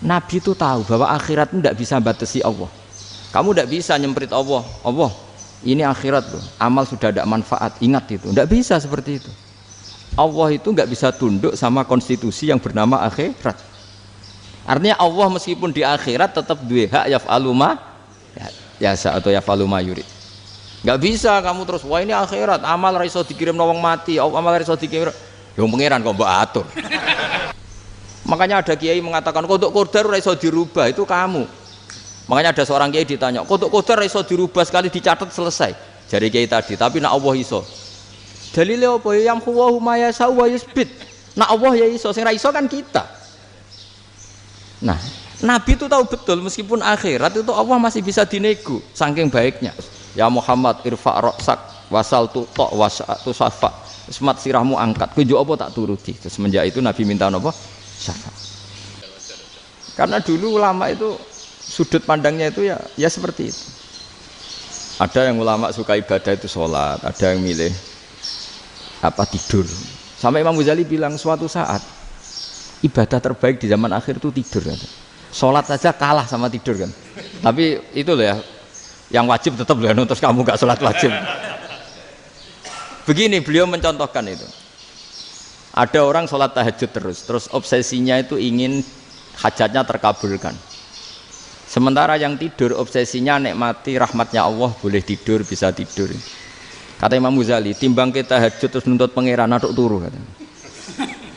Nabi itu tahu bahwa akhirat itu tidak bisa batasi Allah. Kamu tidak bisa nyemprit Allah. Allah, ini akhirat loh. Amal sudah ada manfaat. Ingat itu. Tidak bisa seperti itu. Allah itu nggak bisa tunduk sama konstitusi yang bernama akhirat. Artinya Allah meskipun di akhirat tetap duwe hak yaf'alu ma yasa atau yaf'alu ma yurid. Nggak bisa kamu terus wah ini akhirat amal ra iso dikirim wong mati, amal ra iso dikirim. Yo pangeran kok mbok atur. Makanya ada kiai mengatakan kodok qadar ra iso dirubah, itu kamu. Makanya ada seorang kiai ditanya, kodok qadar ra iso dirubah sekali dicatat selesai. Jari kiai tadi, tapi nak Allah iso. Dalile apa ya huwa ma yasha wa yusbit. Nak Allah ya iso, sing ra iso kan kita. Nah, Nabi itu tahu betul meskipun akhirat itu Allah masih bisa dinego saking baiknya. Ya Muhammad irfa' ra'sak wasal tu ta' wasatu safa. Semat sirahmu angkat. Kowe njuk apa tak turuti. Terus semenjak itu Nabi minta apa? Syafaat. Karena dulu ulama itu sudut pandangnya itu ya seperti itu. Ada yang ulama suka ibadah itu sholat, ada yang milih tidur. Sampai Imam Ghazali bilang suatu saat ibadah terbaik di zaman akhir itu tidur kan. Sholat saja kalah sama tidur kan. Tapi itu loh ya, yang wajib tetap loh, terus kamu gak sholat wajib. Begini beliau mencontohkan itu. Ada orang sholat tahajud terus obsesinya itu ingin hajatnya terkabulkan. Sementara yang tidur obsesinya nikmati rahmatnya Allah, boleh tidur, bisa tidur. Kata Imam Ghazali, timbang kita tahajud terus nuntut pangeran aduk turu katanya.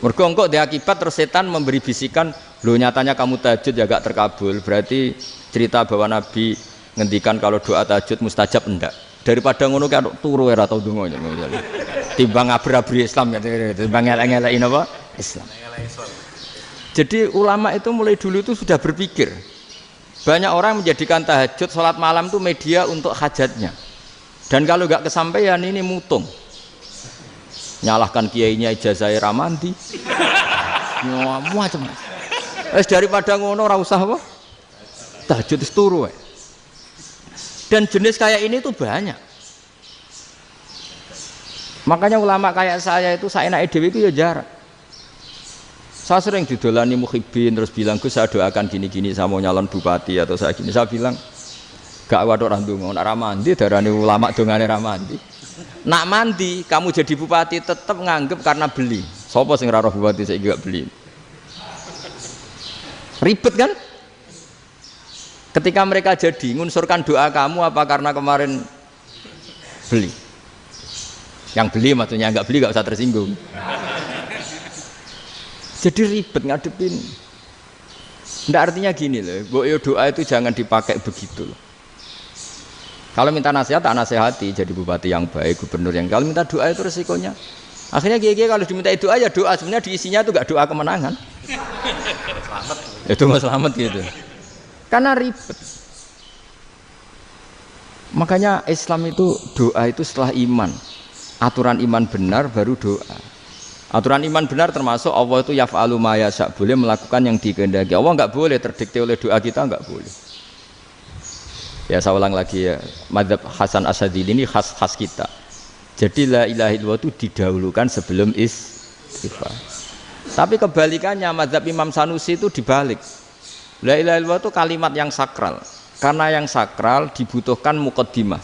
Mergo engko dia akibat terus setan memberi bisikan, lo nyatanya kamu tahajud ya gak terkabul, berarti cerita bahwa Nabi ngendikan kalau doa tahajud mustajab enggak. Daripada ngono kan turu ora tau donga. Timbang abri-abri Islam ya, timbang ngelek-ngelekin apa? Islam. Jadi ulama itu mulai dulu itu sudah berpikir. Banyak orang menjadikan tahajud salat malam itu media untuk hajatnya. Dan kalau gak kesampaian ini mutung. Nyalahkan kiainya ijazah ramandi. Macam. Daripada ngono ora usah apa? Tahajud wis turu. Dan jenis kayak ini tuh banyak. Makanya ulama kayak saya itu saya naik dewi itu ya jarak. Saya sering didolani muhibbin terus bilang Gus saya doakan gini-gini saya mau nyalon bupati atau saya gini. Saya bilang gak waduh orang dongo nak ramandi darani ulama dongane ramandi. Nak mandi kamu jadi bupati tetap nganggep karena beli. Sopo sing raro bupati saya gak beli. Ribet kan? Ketika mereka jadi ngunsurkan doa kamu apa karena kemarin beli? Yang beli maksudnya nggak beli nggak usah tersinggung. Jadi ribet ngadepin. Nggak artinya gini loh, doa itu jangan dipakai begitu loh. Kalau minta nasihat tak nasihati jadi bupati yang baik, gubernur yang. Kalau minta doa itu resikonya. Akhirnya kiai kalau diminta doa ya doa sebenarnya diisinya itu nggak doa kemenangan. Selamat. Itu nggak selamat gitu. Karena ribet. Makanya Islam itu doa itu setelah iman. Aturan iman benar baru doa. Aturan iman benar termasuk Allah itu yaf'alu ma yasha, boleh melakukan yang dikehendaki. Allah enggak boleh terdikte oleh doa kita, enggak boleh. Ya saya ulang lagi ya, mazhab Hasan Asyadzili ini khas kita. Jadi la ilaha illallah itu didahulukan sebelum istighfar. Tapi kebalikannya mazhab Imam Sanusi itu dibalik. La ilaha illallah itu kalimat yang sakral. Karena yang sakral dibutuhkan muqaddimah,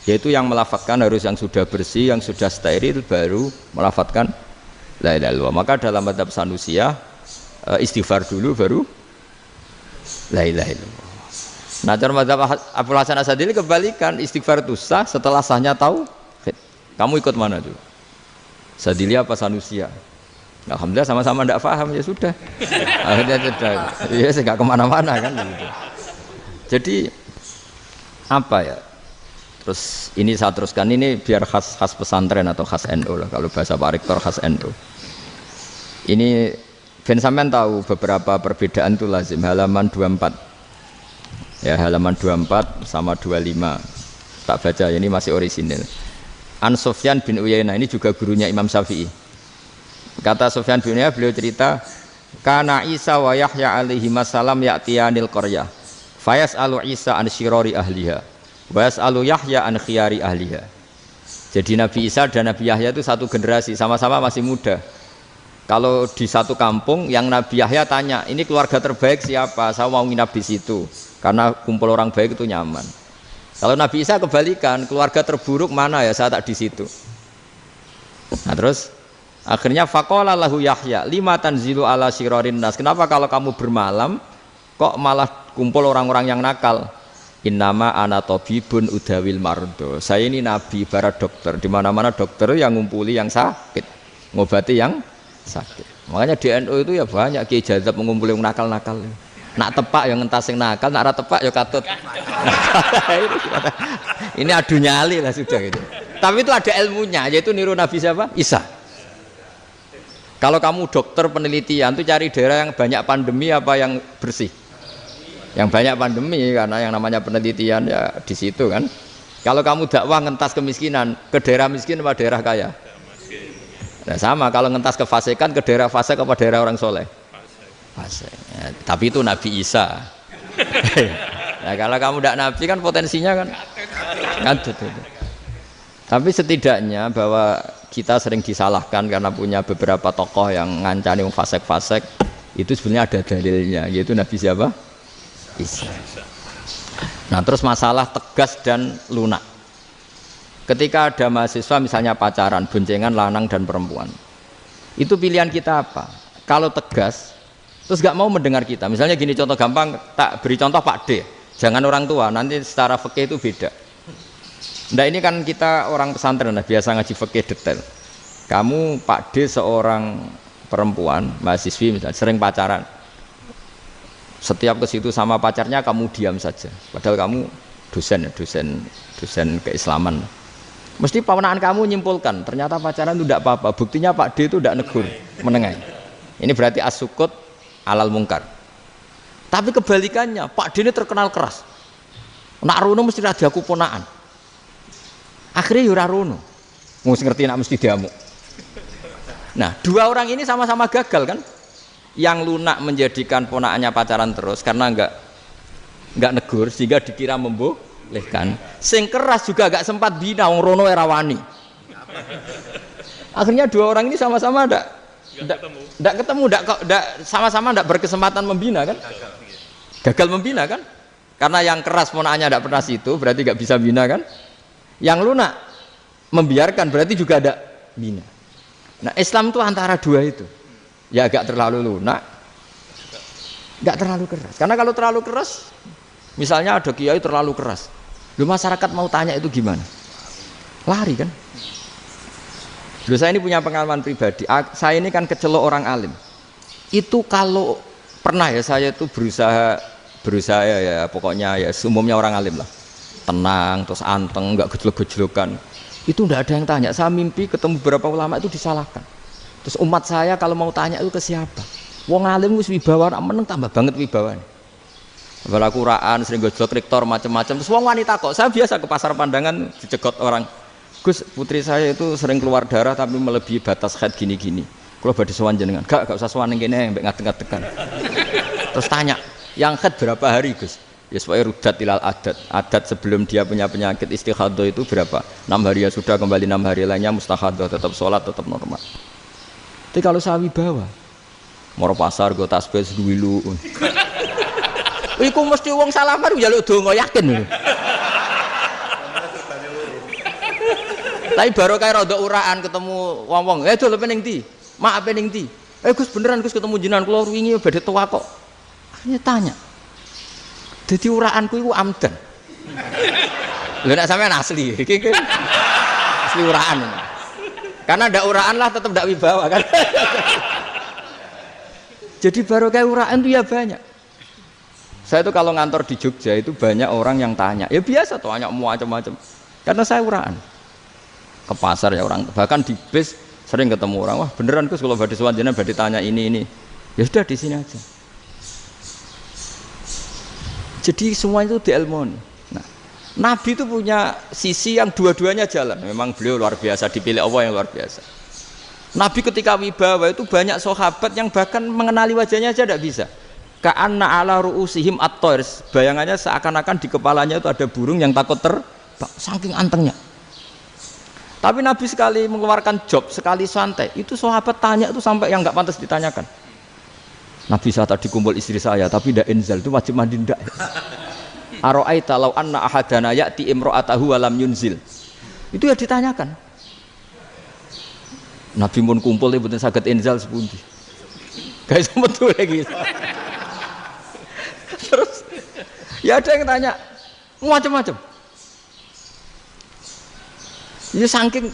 yaitu yang melafadzkan harus yang sudah bersih, yang sudah steril baru melafadzkan la ilaha illallah. Maka dalam mazhab Sanusiyah istighfar dulu baru la ilaha illallah. Nah, cara mazhab Abu Hasan Asyadzili kebalikan, istighfar itu sah setelah sahnya tauhid. Kamu ikut mana tuh? Asyadzili apa Sanusiyah? Alhamdulillah sama-sama tidak paham ya sudah. Akhirnya sudah. Ya saya nggak kemana-mana kan gitu. Jadi apa ya? Terus ini saya teruskan ini biar khas pesantren atau khas NU lah, kalau bahasa Pak Rektor khas NU. Ini Ben sampean tahu beberapa perbedaan itu lazim, halaman 24. Ya, halaman 24 sama 25. Tak baca ini masih orisinil. An Sufyan bin Uyainah ini juga gurunya Imam Syafi'i. Kata Sufyan bin Uyainah, beliau cerita, kana Isa wa Yahya alaihi masalam ya'tiyanil qaryah. Fayas'alu Isa an syirari ahliha. Wa yas'alu Yahya an khiyari ahliha. Jadi Nabi Isa dan Nabi Yahya itu satu generasi, sama-sama masih muda. Kalau di satu kampung yang Nabi Yahya tanya, ini keluarga terbaik siapa? Saya mau nginap di situ karena kumpul orang baik itu nyaman. Kalau Nabi Isa kebalikan, keluarga terburuk mana ya? Saya tak di situ. Nah terus akhirnya faqala lahu Yahya, lima tanzilu ala syirarin nas. Kenapa kalau kamu bermalam kok malah kumpul orang-orang yang nakal? Innama ana tabibun udawil mardo. Saya ini nabi, para dokter. Di mana-mana dokter yang ngumpuli yang sakit, ngobati yang sakit. Makanya di NU itu ya banyak Kiai Jazab mengumpuli yang nakal-nakal. Nak tepak yang ngentas yang nakal, nak ora tepak ya katut. Ini adu nyali lah sudah gitu. Tapi itu ada ilmunya, yaitu niru Nabi siapa? Isa. Kalau kamu dokter penelitian tuh cari daerah yang banyak pandemi apa yang bersih? Yang banyak pandemi, karena yang namanya penelitian ya di situ kan. Kalau kamu dakwah ngentas kemiskinan, ke daerah miskin apa daerah kaya? Nah sama, kalau ngentas kefasikan ke daerah fasik apa daerah orang soleh? Fasik. Ya, tapi itu Nabi Isa. Nah kalau kamu tidak Nabi kan potensinya kan ngadut itu. Tapi setidaknya bahwa kita sering disalahkan karena punya beberapa tokoh yang ngancani fasik-fasik, itu sebenarnya ada dalilnya, yaitu Nabi siapa? Isa. Nah terus masalah tegas dan lunak. Ketika ada mahasiswa misalnya pacaran, boncengan lanang dan perempuan, itu pilihan kita apa? Kalau tegas, terus gak mau mendengar kita. Misalnya gini contoh gampang, tak beri contoh Pak D. Jangan orang tua, nanti secara fikih itu beda. Nah ini kan kita orang pesantren, nah, biasa ngaji fikih detail. Kamu Pak D seorang perempuan, mahasiswi misalnya, sering pacaran. Setiap ke situ sama pacarnya kamu diam saja. Padahal kamu dosen keislaman. Mesti pamanaan kamu nyimpulkan, ternyata pacaran itu tidak apa-apa. Buktinya Pak D itu tidak negur, menengahi. Ini berarti as-sukut alal mungkar. Tapi kebalikannya, Pak D ini terkenal keras. Nak rono mesti ada aku ponaan. Akhirnya yura rono. Mesti ngerti nak mesti diamuk. Nah, dua orang ini sama-sama gagal kan? Yang lunak menjadikan ponaannya pacaran terus karena enggak negur sehingga dikira membolehkan. Sing keras juga enggak sempat bina wong rono era wani. Akhirnya dua orang ini sama-sama enggak ketemu, sama-sama enggak berkesempatan membina kan? Gagal membina kan? Karena yang keras ponaannya enggak pernah situ, berarti enggak bisa bina kan? Yang lunak membiarkan berarti juga ada bina. Nah, Islam itu antara dua itu. Ya agak terlalu lunak, enggak terlalu keras. Karena kalau terlalu keras, misalnya ada kiai terlalu keras, lu masyarakat mau tanya itu gimana? Lari kan? Dulu saya ini punya pengalaman pribadi. Saya ini kan kecelok orang alim. Itu kalau pernah ya saya itu berusaha ya pokoknya ya umumnya orang alim lah. Tenang, terus anteng, enggak gejlok-gejlokan. Itu enggak ada yang tanya. Saya mimpi ketemu beberapa ulama itu disalahkan. Terus umat saya kalau mau tanya itu ke siapa? Wong alim wis wibawa, meneng tambah banget wibawane. Bala Quran sering gojlok rektor macam-macam. Terus wong wanita kok, saya biasa ke pasar pandangan dicegot orang. Gus, putri saya itu sering keluar darah tapi melebihi batas haid gini-gini. Kalau badhe sowan jenengan, gak usah sowan ning kene mbek ngadeg-ngadegan. Terus tanya, yang haid berapa hari, Gus? Ya supaya rudat ilal adat sebelum dia punya penyakit istihadah itu berapa? 6 hari ya sudah, kembali 6 hari lainnya mustahadah, tetap sholat, tetap normal. Tapi kalau sawi bawa, moro pasar gue tasbih seduwilu. Iku mesti wong salaman njaluk donga yakin. Tapi baru kayak rada uraan ketemu wong-wong, dol pening ndi? Mak pening ndi? Gus beneran Gus ketemu jenengan kula wingi badhe tua kok. Akhirnya tanya. Dadi uraanku iku amdan. Lha nek sampean asli, iki asli uraan. Karena ndak uraan lah tetap ndak wibawa kan. Jadi baru kayak uraan itu ya banyak. Saya itu kalau ngantor di Jogja itu banyak orang yang tanya. Ya biasa tuh tanya macam-macam. Karena saya uraan. Ke pasar ya orang, bahkan di bis sering ketemu orang. Wah beneran Gus kalau badhe sowan jenengan badhe tanya ini. Ya sudah di sini aja. Jadi semua itu diilmoni. Nabi itu punya sisi yang dua-duanya jalan. Memang beliau luar biasa, dipilih Allah yang luar biasa. Nabi ketika wibawa itu banyak sahabat yang bahkan mengenali wajahnya aja tidak bisa. Ka'anna ala ru'usihim at-thair. Bayangannya seakan-akan di kepalanya itu ada burung yang takut terbang, saking antengnya. Tapi Nabi sekali mengeluarkan job, sekali santai, itu sahabat tanya itu sampai yang nggak pantas ditanyakan. Nabi saya tadi kumpul istri saya, tapi tidak inzal, itu wajib mandi ndak? Aro'aita law anna ahadana ya'ti imro'atahu walam yunzil. Itu ya ditanyakan. Nabi mun kumpul itu betul saged inzal sepundi. Guys, betul lagi. Terus ya ada yang tanya macam-macam. Ya saking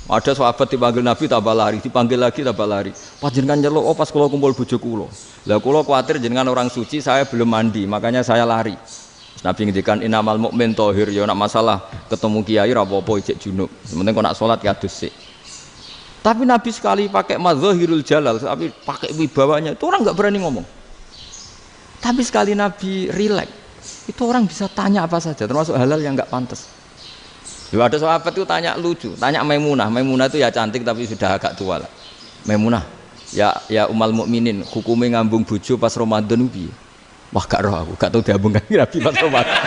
ada sahabat dipanggil Nabi tambah lari, dipanggil lagi tambah lari. Panjenengan nyeluk, oh pas kula kumpul bojo kula. Lah kula kuwatir jenengan orang suci, saya belum mandi, makanya saya lari. Terus Nabi ngendikan innamal mukmin thahir, ya nak masalah ketemu kiai ra apa-apa ijek junub. Penting kok nak salat ya adus sik. Tapi Nabi sekali pakai madzahirul jalal, tapi pakai wibawanya, itu orang enggak berani ngomong. Tapi sekali Nabi rileks, itu orang bisa tanya apa saja, termasuk halal yang enggak pantas. Ada sahabat itu tanya lucu, tanya Maimunah. Maimunah itu ya cantik tapi sudah agak tua lah. Maimunah, ya umal mukminin, hukumnya ngambung bojo pas Ramadan piye? Wah gak roh aku, gak tahu diambung kan Nabi pas Ramadan.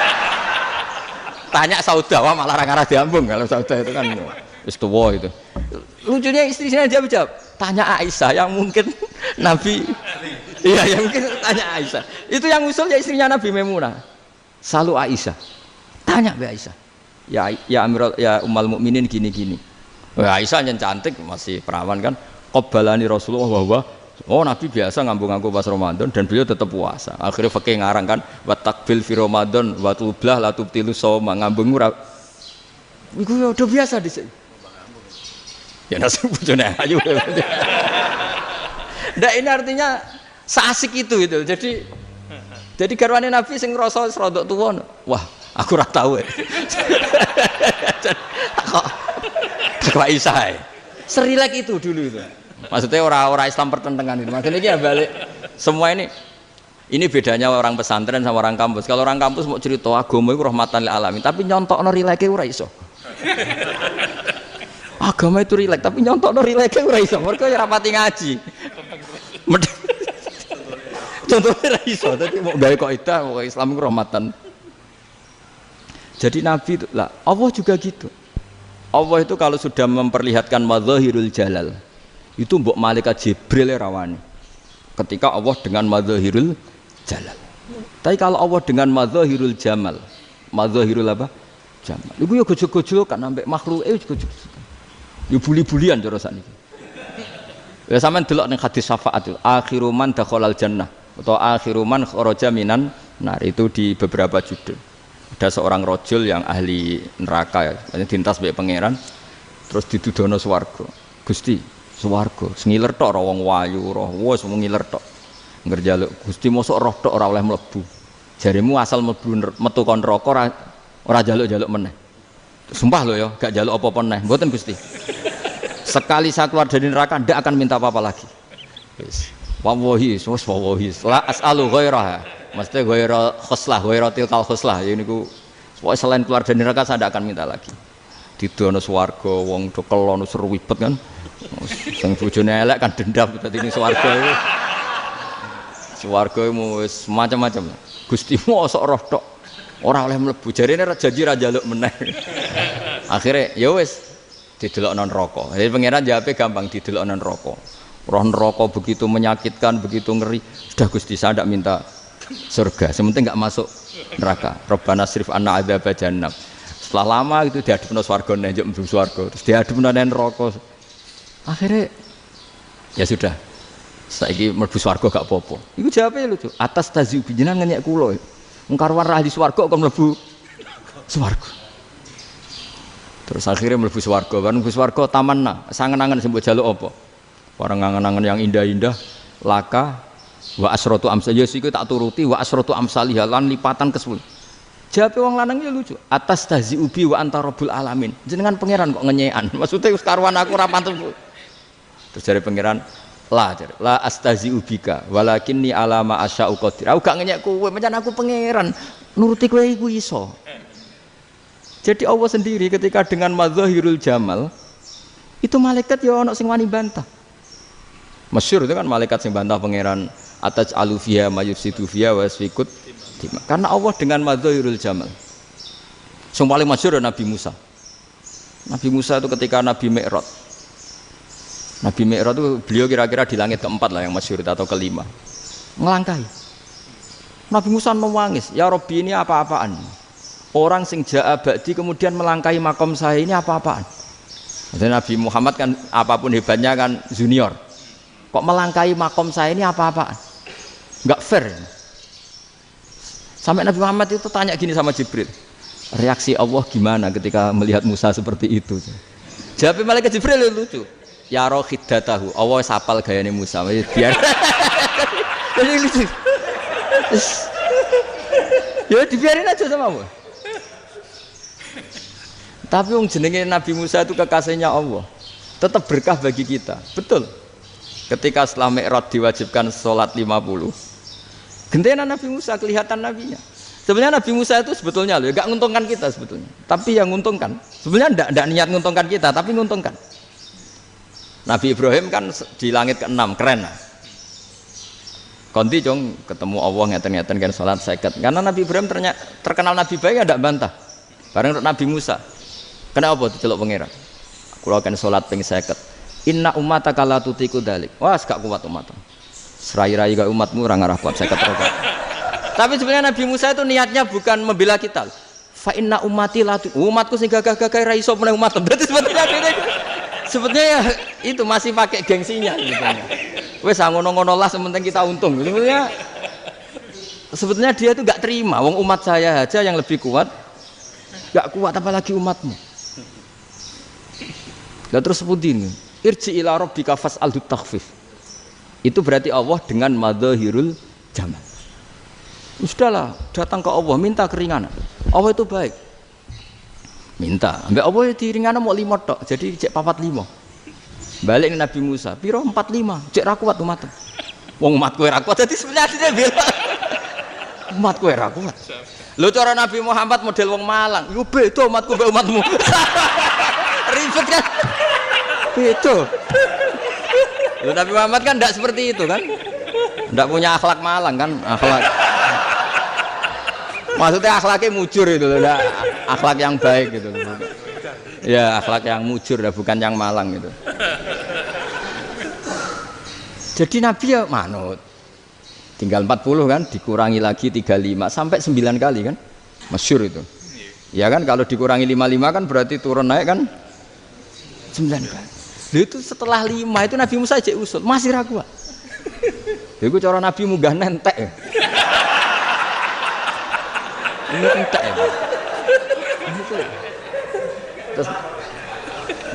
Tanya Saudah, wah malah ngarah diambung kalau Saudah itu kan wis tuwa itu. Lucunya istrinya dia jawab, tanya Aisyah yang mungkin Nabi, iya yang mungkin tanya Aisyah. Itu yang usul ya istrinya Nabi Maimunah. Selalu Aisyah, tanya be Aisyah. Ya Amirul ya umal mukminin gini-gini. Wah Aisyah yang cantik masih perawan kan. Qabbalani Rasulullah bahwa oh Nabi biasa ngambung-ngambung pas Ramadan dan beliau tetap puasa. Akhirnya fakih ngarang kan wa takbil fi Ramadan wa tublah la tubtilu shauma ngambung ora. Iku ya udah biasa di sini. Ya nasi bojone ayu. Ndak ini artinya seasik itu gitu. Jadi garwane Nabi sing ngrasa rodok tuwa. Wah, aku ora tahu. Kok Aisyah. Serilek itu dulu itu. Maksudnya orang Islam pertentangan itu. Maksudnya ini ya balik semua ini bedanya orang pesantren sama orang kampus. Kalau orang kampus mau cerita agama itu rahmatan lil alamin, tapi nyontokno rileke ora iso. Agama itu rilek, tapi nyontokno rileke ora iso. Mergo ya rapati ngaji. Contohnya ora iso, dadi mau gawe kaidah kok Islam itu rahmatan. Jadi Nabi itu lah, Allah juga gitu. Allah itu kalau sudah memperlihatkan madzahirul jalal, itu mbok malaikat Jibril rawani. Ketika Allah dengan madzahirul jalal. Tapi kalau Allah dengan madzahirul jamal, madzahirul apa? Jamal. Iku yo gojol-gojol kan ambek makhluk gojol. Yo buli-bulian cara sakniki. Ya sampean delok ning hadis syafaat itu, akhiru man dakhalal jannah atau akhiru man kharaja minan nar itu di beberapa judul. Ada seorang rojul yang ahli neraka ya, dintas mbek pangeran terus didudono swarga. Gusti, swarga sengiler tok ora wong wayu roh, wis ngiler tok. Ngerjaluk Gusti mosok roh tok ora oleh mlebu. Jarimu asal mlebu metu kon neraka ora jaluk-jaluk meneh. Sumpah lho ya, gak jaluk apa-apa meneh. Mboten Gusti. Sekali saya keluar dari neraka ndak akan minta apa-apa lagi. Wis. Wallahi, wallahi. La as'alu ghairaha. Maksudnya ghaira khuslah, ghaira tilkal khuslah. Ya niku pokoke selain keluar dari neraka saya ndak akan minta lagi. Didono swarga wong do kelon seru wibet kan. Sing bojone elek kan dendam dadi ning swarga iku. Swarga wis macam-macam. Gusti mosok roh tok ora oleh mlebu. Jarine janji ra njaluk meneh. Akhire ya wis didelokno neraka. Jadi pangeran jawabe gampang didelokno neraka. Roh neraka begitu menyakitkan, begitu ngeri. Sudah Gusti saya ndak minta surga, sementing nggak masuk neraka. Rabbana srif anna adzab jahannam. Setelah lama itu diadepno swarga njuk mlebu swarga, terus diadepno nang neraka. Akhirnya ya sudah. Saiki mlebu swarga gak apa-apa. Iku jawabe lucu. Atas taziu jenengan ngenyek kula. Wong karuan ra di swarga kok mlebu swarga. Terus akhirnya mlebu swarga, kan mlebu swarga tamanna, sangen-angen sing mbok jaluk apa? Barang angen-angen yang indah-indah, laka wa asratu amsal ya siku tak turuti wa asratu amsalih lan lipatan ke-10. Jawabe wong lanang ya lucu. Atas taziubi wa anta rabbul alamin. Jenengan pangeran kok ngenyekan. Maksudnya wis karuan aku ora pantes. Terus jare pangeran, la astaziubika walakinni alama asya'u qadir. Aku gak ngenyek kowe, pancen aku pangeran. Nuruti kowe iku iso. Jadi Allah sendiri ketika dengan madzahirul jamal itu malaikat ya ono sing wani bantah. Masyhur itu kan malaikat sing bantah pangeran ataj alufiya mayufsidu fiya wasfikut. Karena Allah dengan madzahirul jamal. Sing paling masyhur Nabi Musa. Nabi Musa itu ketika Nabi Mi'raj. Nabi Mi'raj itu beliau kira-kira di langit keempat lah yang masyhur atau kelima. Ngelangkai. Nabi Musa nangis, ya Rabbi ini apa-apaan? Orang sing ja'a ba'di kemudian melangkai makom saya ini apa-apaan? Dan Nabi Muhammad kan apapun hebatnya kan junior. Kok melangkai makom saya ini apa-apaan? Enggak fair. Sampai Nabi Muhammad itu tanya gini sama Jibril. Reaksi Allah gimana ketika melihat Musa seperti itu? Jawab malaikat Jibril lucu. Ya rohidatahu. Allah sapal gayane Musa. Biar. Jadi lucu. Ya dibiarin aja sama Allah. Tapi wong jenenge Nabi Musa itu kekasihnya Allah. Tetap berkah bagi kita. Betul. Ketika setelah Mi'raj diwajibkan sholat 50. Gentena Nabi Musa kelihatan nabinya. Sebenarnya Nabi Musa itu sebetulnya loh, enggak nguntungkan kita sebetulnya. Tapi yang nguntungkan. Sebenarnya enggak niat nguntungkan kita, tapi nguntungkan. Nabi Ibrahim kan di langit ke-6, keren lah. Konti jong ketemu Allah ngeten-ngeten kan sholat 50. Karena Nabi Ibrahim terkenal Nabi baik enggak bantah. Bareng Nabi Musa. Kenapa diceluk pangeran? Kula kan salat ping 50. Inna ummataka la tutiku dalik. Wah, gak kuat umatmu. Serai-rai gak umatmu ora ngarah kuat 50 rokaat. Tapi sebenarnya Nabi Musa itu niatnya bukan membela kita. Fa inna ummati la umatku sing gagah-gagah ra iso meneh umat. Berarti sebetulnya ya itu masih pakai gengsinya gitu. Wes ngono-ngono lah sementing kita untung. Sebetulnya dia itu gak terima. Wong umat saya aja yang lebih kuat. Gak kuat apalagi umatmu. Lah terus sebutin irji ila rabbika fas'alhu takhfif. Itu berarti Allah dengan madzahirul jamal. Sudahlah, datang ke Allah minta keringanan. Allah itu baik. Minta, ambek Allah diringanan mau 5 tok. Jadi cek 45. Balik ke Nabi Musa, piro 45, cek ra kuat umat. Wong umatku ora kuat dadi sebenarnya bela. Umatku ora kuat. Lho cara Nabi Muhammad model wong Malang, yo beda umatku mbek umatmu. Ribet kan? Beda. Lho Nabi Muhammad kan enggak seperti itu kan? Enggak punya akhlak Malang kan? Akhlak. Maksudnya akhlaknya mujur itu loh, enggak akhlak yang baik gitu loh. Ya, akhlak yang mujur bukan yang Malang gitu. Jadi Nabi ya manut. Tinggal 40 kan, dikurangi lagi 35 sampai 9 kali kan? Masyhur itu. Ya kan kalau dikurangi 55 kan berarti turun naik kan 9 kali. Lalu itu setelah 5 itu Nabi Musa aja usul, masih ragu. Itu cara Nabi munggah nentek. Ini entek ya. Terus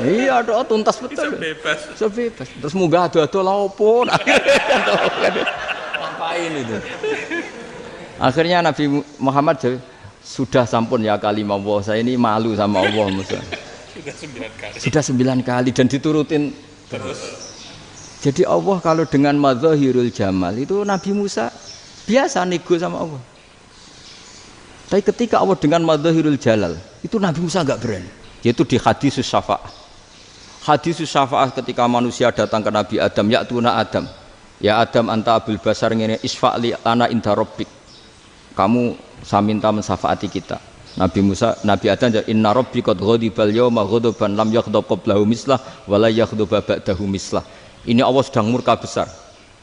iya ada tuntas betul. Bisa bebas. Terus munggah ado-ado lha opo? Ngapain itu? Akhirnya Nabi Muhammad sudah sampun ya kalimah Allah, saya ini malu sama Allah Musa. Sudah 9 kali dan diturutin terus. Jadi Allah kalau dengan madzahirul jamal itu Nabi Musa biasa nego sama Allah. Tapi ketika Allah dengan madzahirul jalal itu Nabi Musa enggak berani. Yaitu di hadisus syafa'ah. Hadisus syafa'ah ketika manusia datang ke Nabi Adam, ya'tuna Adam. Ya Adam anta abul basar ngene isfa'li ana inda rabbik. Kamu saya minta mensafaati kita. Nabi Musa, Nabi Adam inna rabbi qad ghadibal yawma ghadaban lam yaghdab qablahu mislah wa la yaghdab ba'dahu mislah. Ini Allah sedang murka besar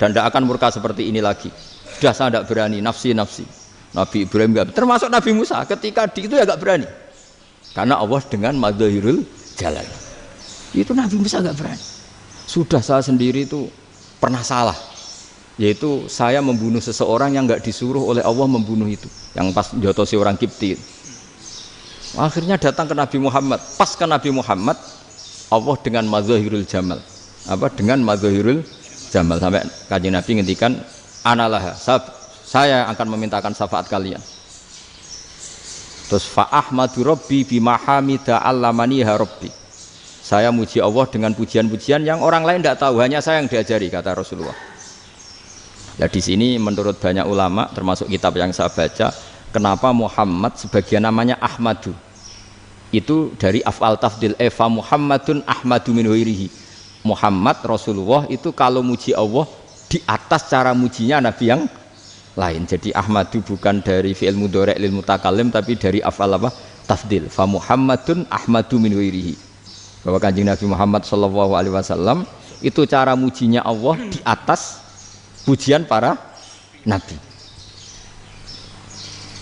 dan tidak akan murka seperti ini lagi. Sudah saya tidak berani, nafsi. Nabi Ibrahim enggak, termasuk Nabi Musa ketika itu ya enggak berani. Karena Allah dengan madzahirul jalal. Itu Nabi Musa enggak berani. Sudah saya sendiri itu pernah salah. Yaitu saya membunuh seseorang yang enggak disuruh oleh Allah membunuh itu. Yang pas jotosi orang Kipti. Akhirnya datang ke Nabi Muhammad. Pas ke Nabi Muhammad, Allah dengan madzahirul jamal. Apa dengan madzahirul jamal sampai Kanjeng Nabi ngendikan analah saya akan memintakan syafaat kalian. Terus fa ahmadu rabbi bima hamida allamaniha rabbi. Saya muji Allah dengan pujian-pujian yang orang lain tidak tahu, hanya saya yang diajari, kata Rasulullah. Nah di sini menurut banyak ulama termasuk kitab yang saya baca, kenapa Muhammad sebagian namanya Ahmadu? Itu dari af'al tafdil fa Muhammadun ahmadu min ghairihi. Muhammad Rasulullah itu kalau muji Allah di atas cara mujinya Nabi yang lain. Jadi Ahmadu bukan dari fi'il mudhari' lil mutakallim tapi dari af'al apa? Tafdil. Fa Muhammadun ahmadu min ghairihi. bahwa Kanjeng Nabi Muhammad SAW itu cara mujinya Allah di atas pujian para nabi.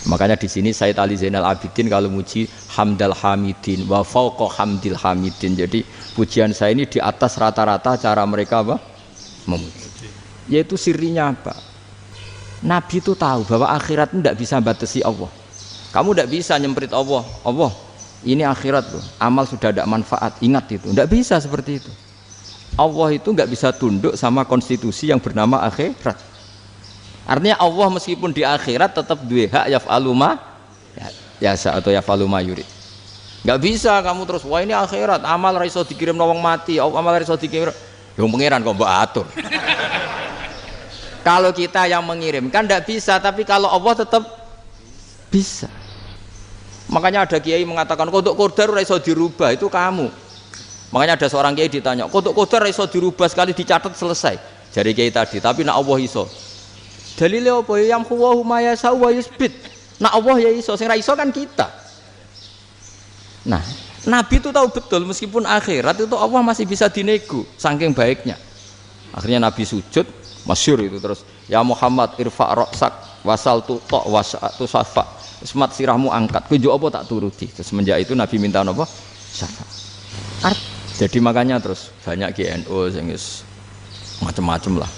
Makanya di sini Sayyid Ali Zainal Abidin kalau muji hamdal hamidin wa fauqa hamdil hamidin. Jadi pujian saya ini di atas rata-rata cara mereka apa? Memuji. Yaitu sirinya apa? Nabi itu tahu bahwa akhirat itu tidak bisa batasi Allah. Kamu tidak bisa nyemprit Allah. Allah, ini akhirat loh. Amal sudah tidak manfaat. Ingat itu. Tidak bisa seperti itu. Allah itu nggak bisa tunduk sama konstitusi yang bernama akhirat. Artinya Allah meskipun di akhirat tetap duwe hak yaf'alu ma yasa atau yaf'alu ma yurid. Nggak bisa kamu terus wah ini akhirat amal ra iso dikirim wong mati, amal ra iso dikirim. Yo pangeran kok mbok atur. Kalau kita yang mengirimkan tidak bisa, tapi kalau Allah tetap bisa. Makanya ada kiai mengatakan kodok qadar ora iso dirubah, itu kamu. Makanya ada seorang kiai ditanya, kodok qadar ora iso dirubah sekali dicatat selesai. Jari kiai tadi, tapi nak Allah iso. Dalile apa ya huwa ma yasha wa yusbit. Nak Allah ya iso, sing ra iso kan kita. Nah, Nabi itu tahu betul meskipun akhirat itu Allah masih bisa dinego saking baiknya. Akhirnya Nabi sujud, masyhur itu terus, ya Muhammad irfa' ra'sak wasal tu ta wasatu safa. Semat sirahmu angkat, kunjuk apa tak turuti. Terus semenjak itu Nabi minta apa? Syafaat. Jadi makanya terus banyak GNU sing macam-macam lah.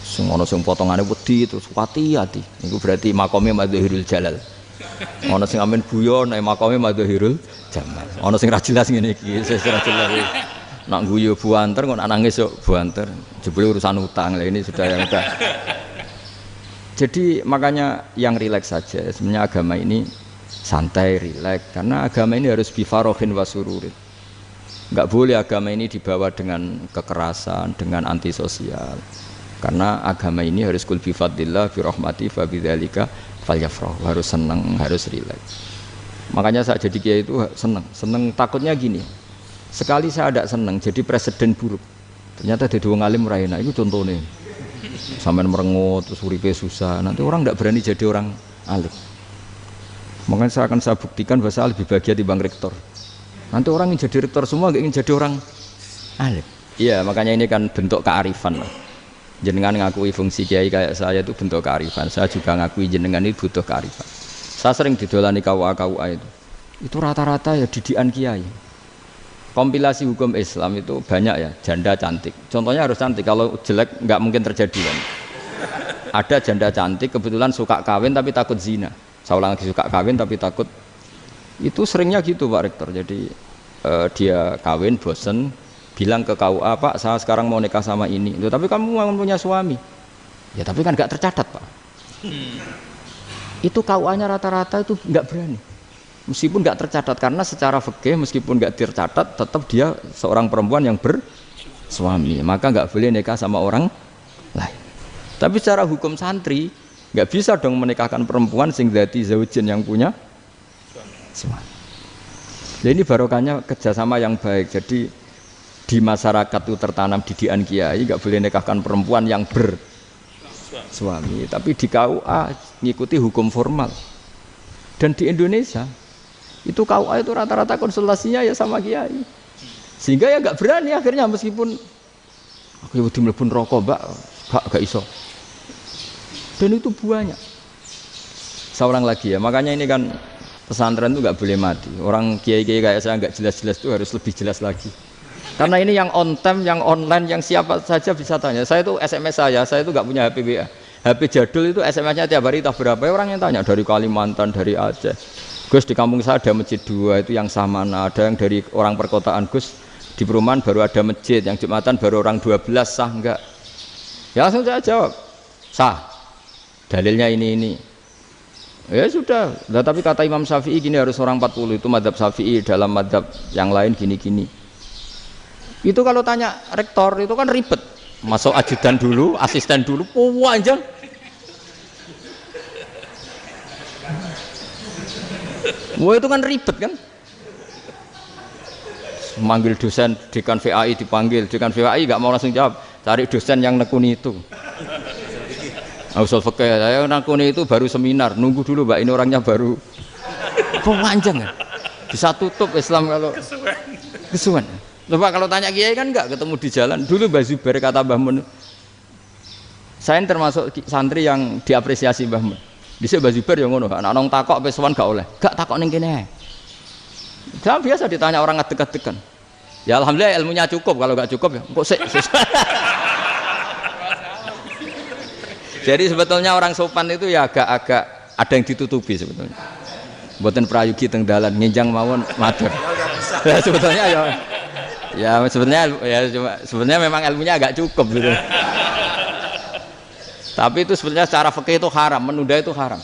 Sing ono sing potongane wedi terus hati-hati. Iku berarti makome Madhahirul Jalal. Ono sing amen guyon nek makome Madhahirul Jamal. Ono sing ra jelas ngene iki, sing ra jelas. Nak guyu buanter kok nangis yo buanter. Jebule urusan utang. Lah ini sudah yang udah. Jadi makanya yang rileks saja. Sebenarnya agama ini santai, rileks karena agama ini harus bifarohin wasururin. Enggak boleh agama ini dibawa dengan kekerasan, dengan antisosial. Karena agama ini harus kul bi fadlillah bi rahmati fa bidzalika falyafrahu, harus senang, harus rileks. Makanya saya jadi kiai itu senang takutnya gini. Sekali saya tidak senang jadi presiden buruk. Ternyata jadi wong alim ra enak, itu contohnya. Sampai merengut terus uripe susah. Nanti orang tidak berani jadi orang alim. Makanya saya buktikan bahwa saya lebih bahagia dibanding rektor. Nanti orang ingin jadi rektor semua, nggak ingin jadi orang alim. Iya, makanya ini kan bentuk kearifan lah. Jenengan ngakui fungsi kiai kayak saya itu bentuk kearifan. Saya juga ngakui jenengan itu butuh kearifan. Saya sering didolani KUA itu. Itu rata-rata ya didikan kiai. Kompilasi hukum Islam itu banyak ya, janda cantik. Contohnya harus cantik, kalau jelek nggak mungkin terjadi kan. Ada janda cantik kebetulan suka kawin tapi takut zina. Saya ulang lagi, suka kawin tapi takut. Itu seringnya gitu Pak Rektor. Jadi dia kawin bosen, bilang ke KUA, Pak saya sekarang mau nikah sama ini. Loh, tapi kamu mau punya suami. Ya tapi kan nggak tercatat Pak. Itu KUA-nya rata-rata itu nggak berani. Meskipun nggak tercatat, karena secara fikih meskipun nggak tercatat tetap dia seorang perempuan yang bersuami, maka nggak boleh nikah sama orang lain. Tapi secara hukum santri nggak bisa dong menikahkan perempuan sing dzati zaujin yang punya suami. Jadi ini barokahnya kerjasama yang baik. Jadi di masyarakat itu tertanam didikan kiai nggak boleh nikahkan perempuan yang bersuami. Tapi di KUA ngikuti hukum formal. Dan di Indonesia itu KUA itu rata-rata konsultasinya ya sama kiai, sehingga ya nggak berani akhirnya meskipun aku udah mlebu rokok mbak gak iso, dan itu banyak. Seorang lagi ya, makanya ini kan pesantren itu nggak boleh mati. Orang kiai-kiai kayak saya nggak jelas-jelas itu harus lebih jelas lagi, karena ini yang on time, yang online, yang siapa saja bisa tanya. Saya itu SMS saya itu nggak punya HP WA, HP jadul itu SMS-nya tiap hari tak berapa, orang yang tanya dari Kalimantan, dari Aceh. Gus di kampung saya ada masjid 2 itu yang sama, ada yang dari orang perkotaan, Gus di perumahan baru ada masjid, yang Jumatan baru orang 12, sah enggak? Ya langsung saya jawab, sah, dalilnya ini. Ya sudah, nah, tapi kata Imam Syafi'i gini harus orang 40, itu madzhab Syafi'i, dalam madzhab yang lain gini-gini. Itu kalau tanya rektor itu kan ribet, masuk ajudan dulu, asisten dulu, panjang. Wah itu kan ribet kan, manggil dosen dekan VAI dipanggil, dekan VAI nggak mau langsung jawab, cari dosen yang nekuni itu. Usul fikih saya nekuni itu baru seminar, nunggu dulu mbak ini orangnya baru. Kok panjang kan, bisa tutup Islam kalau kesuwen. Coba kalau tanya kiai kan enggak ketemu di jalan. Dulu Mbah Zubair kata Mbah Mun, saya termasuk santri yang diapresiasi Mbah Mun. Dhisik Mbah Zubair yang ngono, anak nong takok pesuan gak oleh. Gak takok ning kene. Jangan biasa ditanya orang ngadeg-adegan. Ya alhamdulillah ilmunya cukup, kalau gak cukup ya kok sik. Jadi sebetulnya orang sopan itu ya agak-agak ada yang ditutupi sebetulnya. Mboten prayogi teng dalan nginjang mawon matur. Ya sebetulnya sebenarnya memang ilmunya agak cukup gitu. Tapi itu sebenarnya secara fikih itu haram, menunda itu haram.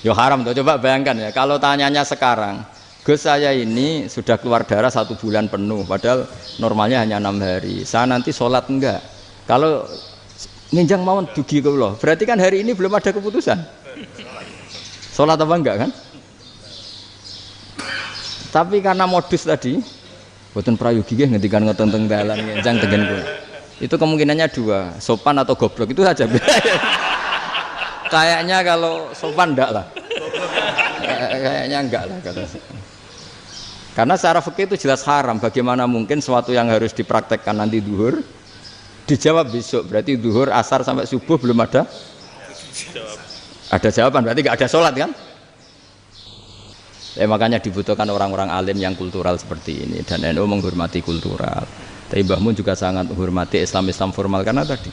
Ya haram tuh, coba bayangkan ya, kalau tanyanya sekarang, Gus saya ini sudah keluar darah 1 bulan penuh, padahal normalnya hanya 6 hari. Saya nanti sholat enggak? Kalau nginjang mawon dugi kula, berarti kan hari ini belum ada keputusan. Sholat apa enggak kan? Tapi karena modus tadi, boten prayogi nggih ngendikan ngoten teng dalan nginjang tengen kula. Itu kemungkinannya 2, sopan atau goblok, itu saja. Kayaknya kalau sopan enggak lah. Kayaknya enggak lah kata. Karena secara fikih itu jelas haram. Bagaimana mungkin sesuatu yang harus dipraktekkan nanti duhur dijawab besok, berarti duhur, asar sampai subuh belum ada jawaban, berarti enggak ada sholat kan? Ya, makanya dibutuhkan orang-orang alim yang kultural seperti ini, dan NU menghormati kultural. Tapi Mbah Mun juga sangat menghormati Islam formal, karena tadi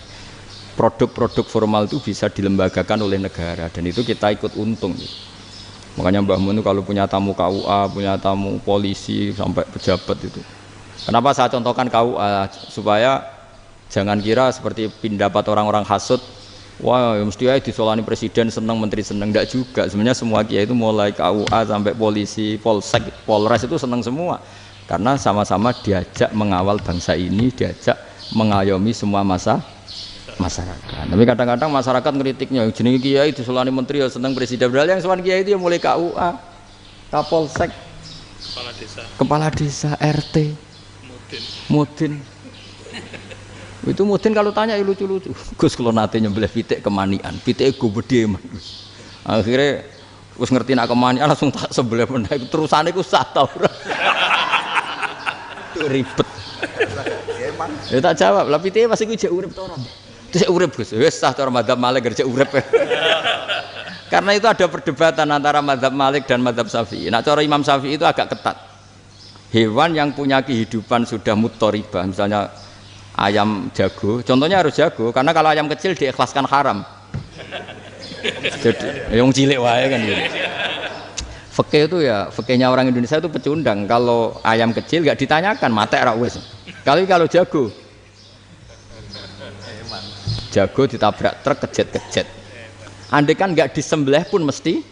produk-produk formal itu bisa dilembagakan oleh negara, dan itu kita ikut untung. Makanya Mbah Mun itu kalau punya tamu KUA, punya tamu polisi sampai pejabat itu. Kenapa saya contohkan KUA? Supaya jangan kira seperti pendapat orang-orang hasud, wah mesti aja disolani presiden seneng, menteri seneng. Enggak juga. Sebenarnya semua kiai itu mulai KUA sampai polisi, polsek, polres itu seneng semua. Karena sama-sama diajak mengawal bangsa ini, diajak mengayomi semua masyarakat. Tapi kadang-kadang masyarakat ngeritiknya, jenenge kiai disolani menteri ya seneng presiden. Padahal yang sowan kiai itu ya mulai KUA, Kapolsek, kepala desa, RT, mudin. Itu mudin kalau tanya ya lucu-lucu. Gus kalau nate nyembelih pitik kemanian, pitike go gedhe man. Akhirnya wis ngerti nak kemanian langsung tak sembelih meneh. Terusane ku sah ta ora. Ribet. Ya tak jawab, lah pitike pas iku jek urip ta ora? Terus urip Gus. Wis sah cara madzhab Malik kerja urip. Karena itu ada perdebatan antara madzhab Malik dan madzhab Syafi'i. Nah, cara Imam Syafi'i itu agak ketat. Hewan yang punya kehidupan sudah mutharibah, misalnya ayam jago, contohnya harus jago, karena kalau ayam kecil diikhlaskan haram. Jadi yang cilik wae kan gitu. Fikih itu ya, fikihnya orang Indonesia itu pecundang. Kalau ayam kecil nggak ditanyakan, matek ra wis. Kalau jago ditabrak truk kejet-kejet. Andai kan nggak disembelih pun mesti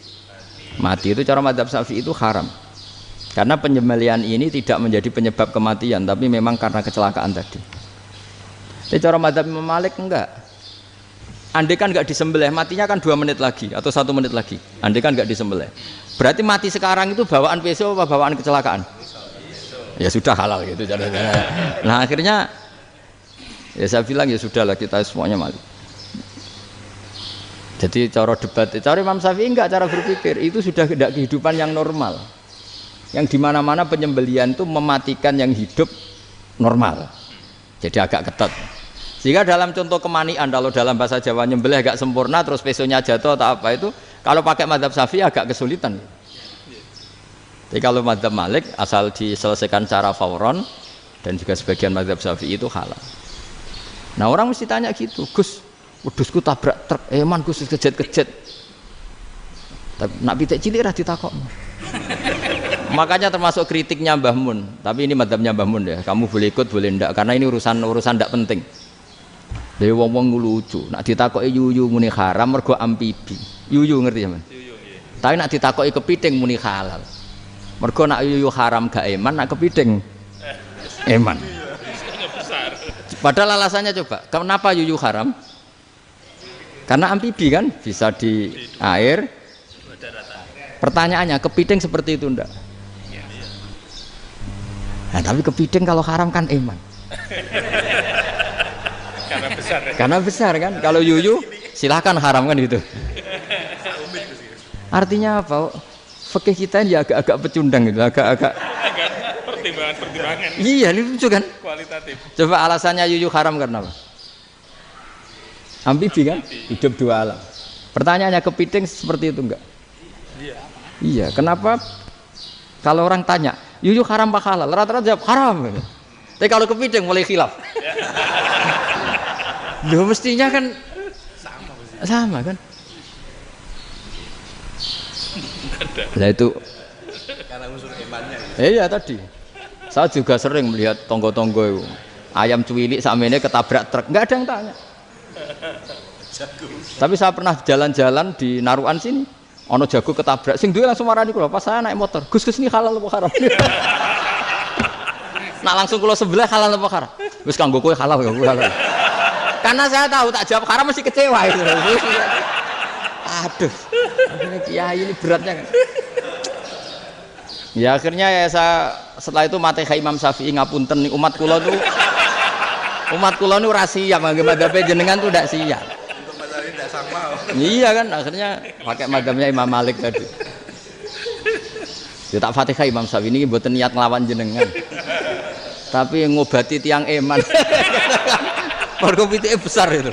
mati. Itu cara madzhab Syafi'i itu haram. Karena penyembelihan ini tidak menjadi penyebab kematian, tapi memang karena kecelakaan tadi. Tapi cara madzhab Imam Malik enggak. Andai kan nggak disembelih, matinya kan 2 menit lagi atau 1 menit lagi. Andai kan nggak disembelih. Berarti mati sekarang itu bawaan pisau apa bawaan kecelakaan? Ya sudah halal gitu. Nah akhirnya ya saya bilang ya sudahlah kita semuanya mati. Jadi cara debat, cara Imam Syafi'i enggak, cara berpikir itu sudah tidak kehidupan yang normal. Yang dimana-mana penyembelihan itu mematikan yang hidup normal. Jadi agak ketat. Sehingga dalam contoh kemanian, kalau dalam bahasa Jawa nyembelih agak sempurna terus pesonya jatuh atau apa itu, kalau pakai madzhab Syafi'i agak kesulitan. Jadi kalau madzhab Malik asal diselesaikan secara fauron, dan juga sebagian madzhab Syafi'i itu halal. Nah orang mesti tanya gitu, Gus, wedhusku tabrak truk, eman Gus kejet-kejet. Tapi nak pitik cilik ra ditakokno. Makanya termasuk kritiknya Mbah Mun, tapi ini madzhabnya Mbah Mun ya, kamu boleh ikut boleh ndak, karena ini urusan ndak penting. Dewe wong-wong lucu, nak ditakoki yuyu muni haram mergo amfibi. Yuyu ngerti sampean? Yuyu nggih. Tapi nak ditakoki kepiting muni halal. Mergo nak yuyu haram gak eman, nak kepiting eman. Padahal alasannya coba, kenapa yuyu haram? Karena amfibi kan, bisa di air. Pertanyaannya, kepiting seperti itu ndak? Nah, tapi kepiting kalau haram kan eman. Karena besar kan. Kalau yuyu silahkan haram kan gitu. Artinya apa? Fikih kita ya agak-agak pecundang gitu, agak-agak Pertimbangan. Iya, ini lucu kan? Kualitatif. Coba alasannya yuyu haram karena apa? Amfibi kan? Hidup dua alam. Pertanyaannya kepiting seperti itu enggak? Iya, kenapa kalau orang tanya, yuyu haram apa halal? Rata-rata jawab haram. Tapi kalau kepiting mulai khilaf. Loh mestinya kan sama kan? Nah itu Karena unsur imannya. iya tadi. Saya juga sering melihat tonggo-tonggo itu. Ayam cuwilik sakmene ketabrak truk, enggak ada yang tanya. Tapi saya pernah jalan-jalan di Narukan sini. Ono jago ketabrak, sing duwe langsung marani kula pas saya naik motor. Gus ini halal apa haram? Nak langsung kula sebelah halal apa haram? Wis kanggo kowe halal ya halal. Karena saya tahu tak jawab haram mesti kecewa itu. Aduh. Akhirnya kiai ini beratnya kan. Ya akhirnya ya saya setelah itu mate Imam Syafi'i ngapunten umat kula tuh. Umat kula nu ora siap mangke madhabe jenengan tuh ndak siap. Iya kan akhirnya pakai madhabnya Imam Malik tadi. Ya tak Fatihah Imam Syafi'i ini mboten niat nglawan jenengan. Tapi ngobati tiang eman. Mergo pitike besar itu.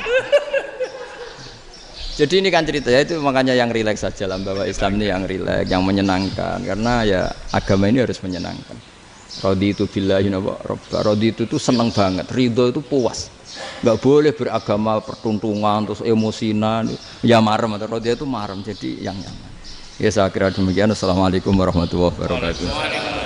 Jadi ini kan cerita ya itu makanya yang rileks saja lah bahwa Islam ini yang rileks, yang menyenangkan karena ya agama ini harus menyenangkan. Raditu billahi robba. Raditu itu seneng banget, ridho itu puas. Enggak boleh beragama pertuntungan terus emosinan ya marem atau raditu itu marem jadi yang nyaman. Ya saya kira demikian. Assalamualaikum warahmatullahi wabarakatuh.